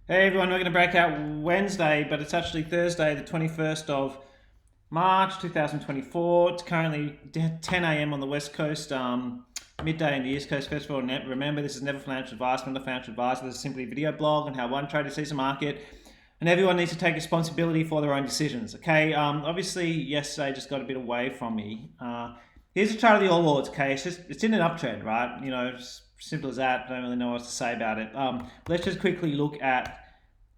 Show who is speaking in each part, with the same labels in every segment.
Speaker 1: Hey everyone, we're going to Breakout Wednesday, but it's actually Thursday, the 21st of March 2024. It's currently 10 a.m. on the West Coast, midday in the East Coast. First of all, remember this is never financial advice. I'm not a financial advisor. This is simply a video blog on how one trader sees the market, and everyone needs to take responsibility for their own decisions. Okay, obviously yesterday just got a bit away from me. Here's a chart of the All Lords. Okay, it's in an uptrend, right? Simple as that. Don't really know what else to say about it. Let's just quickly look at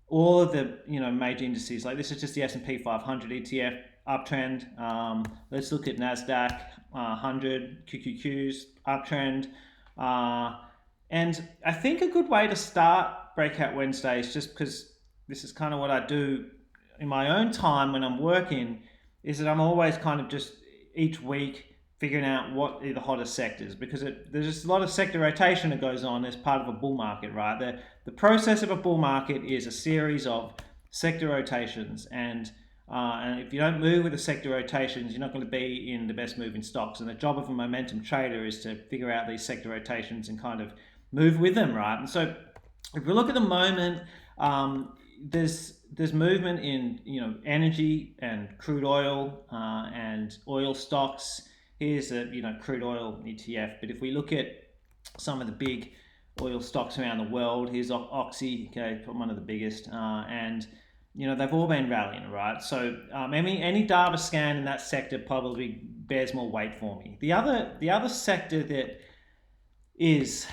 Speaker 1: all of the major indices. Like this is just the S&P 500 ETF uptrend. Let's look at NASDAQ 100 QQQs uptrend. And I think a good way to start Breakout Wednesdays, just because this is kind of what I do in my own time when I'm working, is that I'm always kind of just each week figuring out what are the hottest sectors, because there's just a lot of sector rotation that goes on as part of a bull market, right? The process of a bull market is a series of sector rotations, and if you don't move with the sector rotations, you're not going to be in the best moving stocks. And the job of a momentum trader is to figure out these sector rotations and kind of move with them, right? And so if we look at the moment, there's movement in energy and crude oil and oil stocks. Here's a crude oil ETF. But if we look at some of the big oil stocks around the world, here's Oxy, okay, one of the biggest, and they've all been rallying, right? So any data scan in that sector probably bears more weight for me. The other sector that is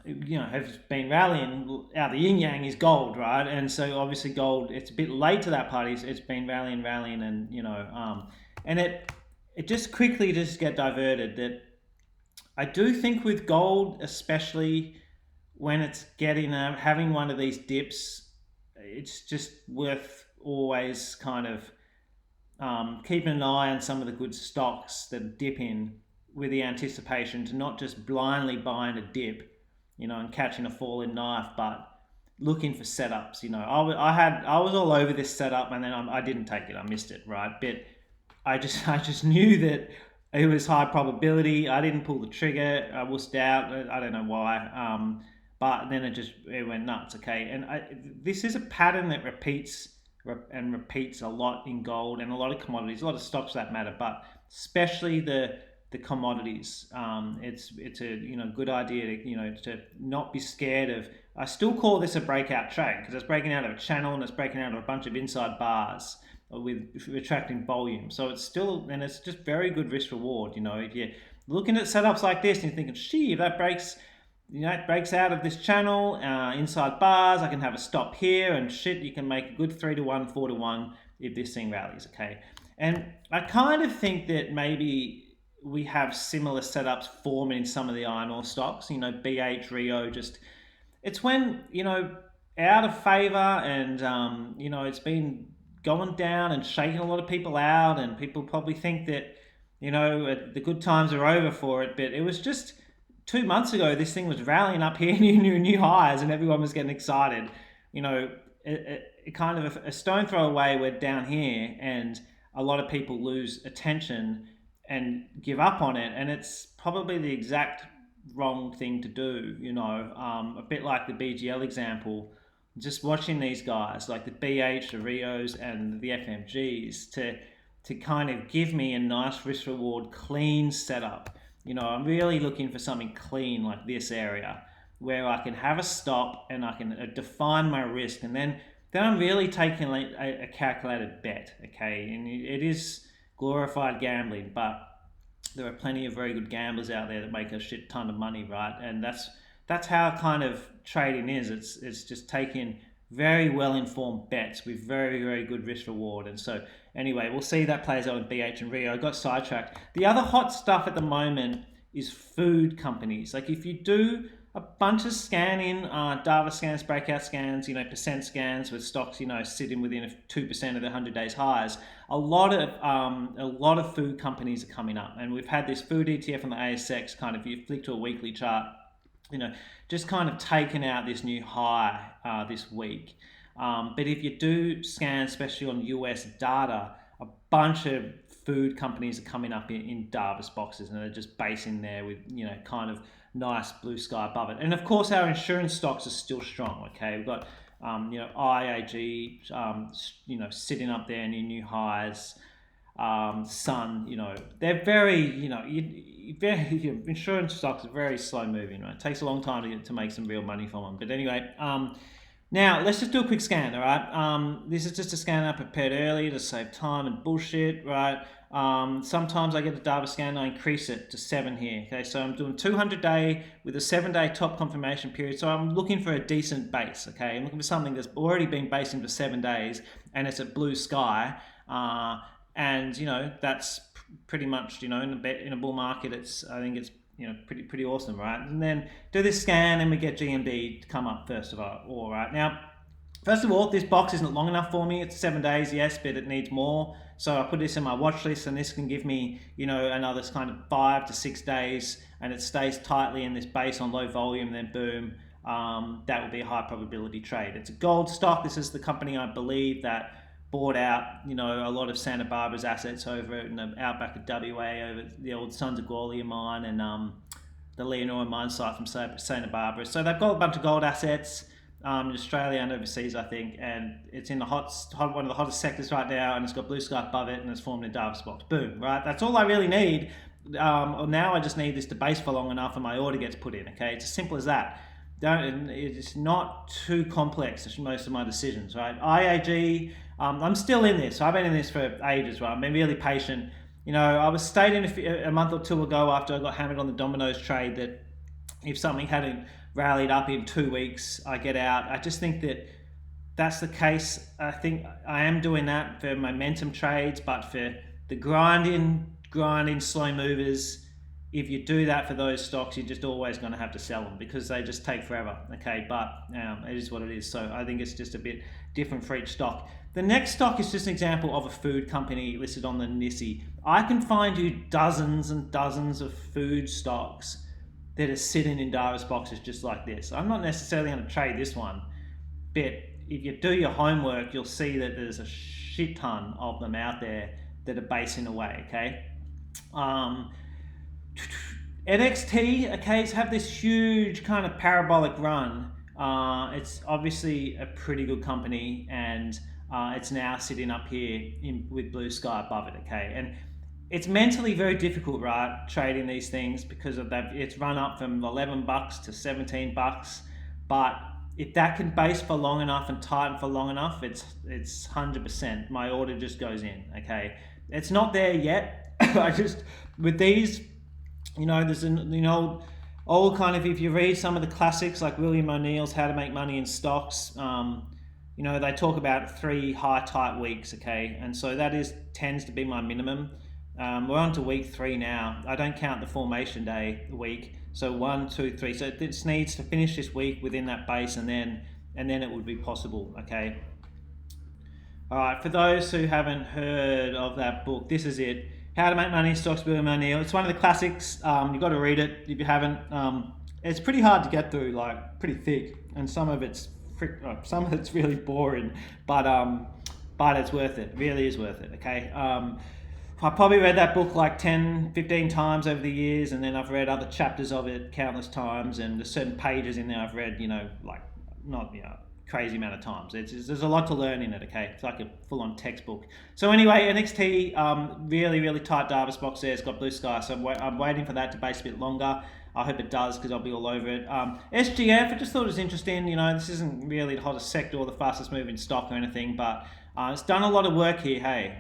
Speaker 1: has been rallying out the yin yang is gold, right? And so obviously gold, it's a bit late to that party. It's been rallying, and and it just quickly just get diverted. That I do think with gold, especially when it's having one of these dips, it's just worth always kind of keeping an eye on some of the good stocks that dip in with the anticipation to not just blindly buying a dip, and catching a falling knife, but looking for setups. I was all over this setup, and then I didn't take it. I missed it, right? But I just knew that it was high probability. I didn't pull the trigger. I wussed out. I don't know why. But then it went nuts. Okay, and this is a pattern that repeats a lot in gold and a lot of commodities, a lot of stocks for that matter, but especially the commodities. It's a good idea to not be scared of. I still call this a breakout trade because it's breaking out of a channel and it's breaking out of a bunch of inside bars with attracting volume. So it's just very good risk reward. If you're looking at setups like this and you're thinking, if that breaks, it breaks out of this channel, inside bars, I can have a stop here, and you can make a good 3-1, 4-1 if this thing rallies. Okay, and I kind of think that maybe we have similar setups forming in some of the iron ore stocks. BH, Rio, it's when out of favor, and it's been going down and shaking a lot of people out, and people probably think that the good times are over for it. But it was just 2 months ago this thing was rallying up here, new highs, and everyone was getting excited. It kind of a stone throw away, we're down here, and a lot of people lose attention and give up on it, and it's probably the exact wrong thing to do. A bit like the BGL example, just watching these guys like the BH, the Rios, and the FMGs to kind of give me a nice risk reward clean setup. I'm really looking for something clean like this area where I can have a stop and I can define my risk, and then I'm really taking a calculated bet. Okay, and it is glorified gambling, but there are plenty of very good gamblers out there that make a shit ton of money, right? And that's how kind of trading is. It's just taking very well informed bets with very, very good risk reward. And so anyway, we'll see that plays out with BH and Rio. I got sidetracked. The other hot stuff at the moment is food companies. Like if you do a bunch of scanning, data scans, breakout scans, percent scans with stocks, sitting within 2% of the 100 days highs. A lot of food companies are coming up, and we've had this food ETF on the ASX. Kind of, if you flick to a weekly chart, just kind of taken out this new high this week. But if you do scan, especially on US data, a bunch of food companies are coming up in Davis boxes, and they're just basing there with kind of nice blue sky above it. And of course, our insurance stocks are still strong. Okay, we've got IAG, sitting up there near new highs. Sun, they're very, insurance stocks are very slow moving, right? It takes a long time to make some real money from them. But anyway, now let's just do a quick scan, all right? This is just a scan I prepared earlier to save time and bullshit, right? Sometimes I get a data scan, I increase it to 7 here. Okay, so I'm doing 200-day with a 7-day top confirmation period. So I'm looking for a decent base. Okay, I'm looking for something that's already been based into 7 days and it's a blue sky. And that's pretty much in a bull market. I think it's pretty awesome, right? And then do this scan and we get GMD to come up first of all, right? Now, first of all, this box isn't long enough for me. It's 7 days, yes, but it needs more. So I put this in my watch list, and this can give me, another kind of 5 to 6 days, and it stays tightly in this base on low volume, and then boom, that will be a high probability trade. It's a gold stock. This is the company I believe that bought out, a lot of Santa Barbara's assets over in the outback of WA, over the old Sons of Gwalia mine and the Leonora mine site from Santa Barbara. So they've got a bunch of gold assets in Australia and overseas, I think, and it's in the one of the hottest sectors right now, and it's got blue sky above it, and it's formed a Davis box. Boom, right? That's all I really need. Now I just need this to base for long enough, and my order gets put in. Okay, it's as simple as that. It's not too complex as most of my decisions, right? IAG, I'm still in this. I've been in this for ages, right? I've been really patient. I was stating a month or two ago after I got hammered on the Domino's trade that if something hadn't rallied up in 2 weeks, I get out. I just think that that's the case. I think I am doing that for momentum trades, but for the grinding slow movers, if you do that for those stocks, you're just always going to have to sell them because they just take forever. Okay, but it is what it is. So I think it's just a bit different for each stock. The next stock is just an example of a food company listed on the NYSE. I can find you dozens and dozens of food stocks that are sitting in Davis boxes just like this. I'm not necessarily going to trade this one, but if you do your homework, you'll see that there's a shit ton of them out there that are basing away, okay? NXT, okay, it's have this huge kind of parabolic run. It's obviously a pretty good company, and it's now sitting up here with blue sky above it, okay? And it's mentally very difficult, right, trading these things because of that. It's run up from $11 to $17, but if that can base for long enough and tighten for long enough, it's 100%. My order just goes in, okay? It's not there yet. With these, there's an old kind of, if you read some of the classics like William O'Neill's How to Make Money in Stocks, they talk about 3 high tight weeks, okay? And so that tends to be my minimum. We're on to week 3 now. I don't count the formation day week. So 1, 2, 3. So it needs to finish this week within that base, and then it would be possible. Okay. All right. For those who haven't heard of that book, this is it. How to Make Money in Stocks, William O'Neill. It's one of the classics. You've got to read it if you haven't. It's pretty hard to get through, like pretty thick, and some of it's really boring, but it's worth it. It really is worth it. Okay. I probably read that book like 10, 15 times over the years, and then I've read other chapters of it countless times, and there's certain pages in there I've read, crazy amount of times. There's a lot to learn in it, okay? It's like a full-on textbook. So anyway, NXT, really, really tight Davis box there. It's got blue sky, so I'm waiting for that to base a bit longer. I hope it does because I'll be all over it. SGF, I just thought it was interesting. This isn't really the hottest sector or the fastest moving stock or anything, but it's done a lot of work here, hey.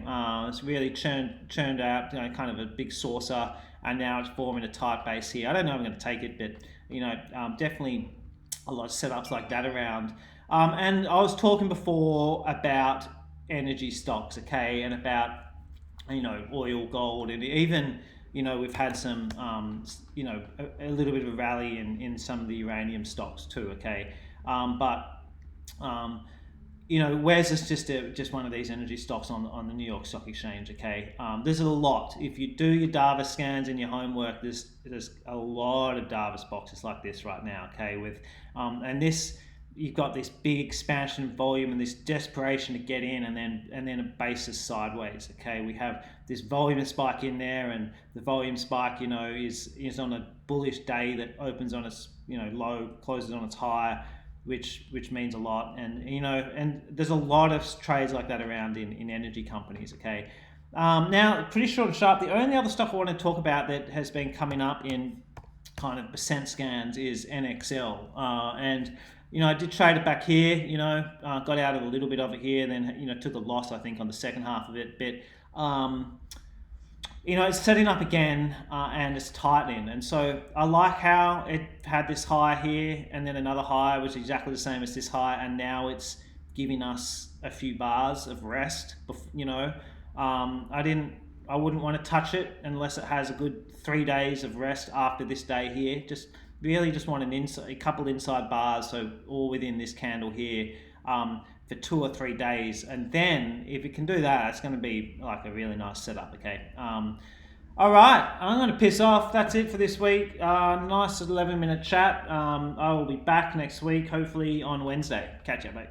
Speaker 1: It's really churned out, kind of a big saucer, and now it's forming a tight base here. I don't know if I'm going to take it, but definitely a lot of setups like that around. And I was talking before about energy stocks, okay, and about oil, gold, and even we've had some a little bit of a rally in some of the uranium stocks too, okay, where's this just one of these energy stocks on the New York Stock Exchange, okay? There's a lot. If you do your Davis scans and your homework, there's a lot of Davis boxes like this right now, okay? With and this, you've got this big expansion of volume and this desperation to get in, and then a basis sideways, okay? We have this volume spike in there, and the volume spike, is on a bullish day that opens on its low, closes on its high. which means a lot. And and there's a lot of trades like that around in energy companies. Okay, now pretty short and sharp. The only other stock I want to talk about that has been coming up in kind of percent scans is NXL, and I did trade it back here. Got out of a little bit of it here, then took a loss I think on the second half of it, but it's setting up again, and it's tightening, and so I like how it had this high here and then another high which is exactly the same as this high, and now it's giving us a few bars of rest. I wouldn't want to touch it unless it has a good 3 days of rest after this day here. Just want a couple inside bars, so all within this candle here, for 2 or 3 days, and then if it can do that, it's going to be like a really nice setup. Okay. All right, I'm going to piss off. That's it for this week. Nice 11-minute chat. I will be back next week, hopefully on Wednesday. Catch you, mate.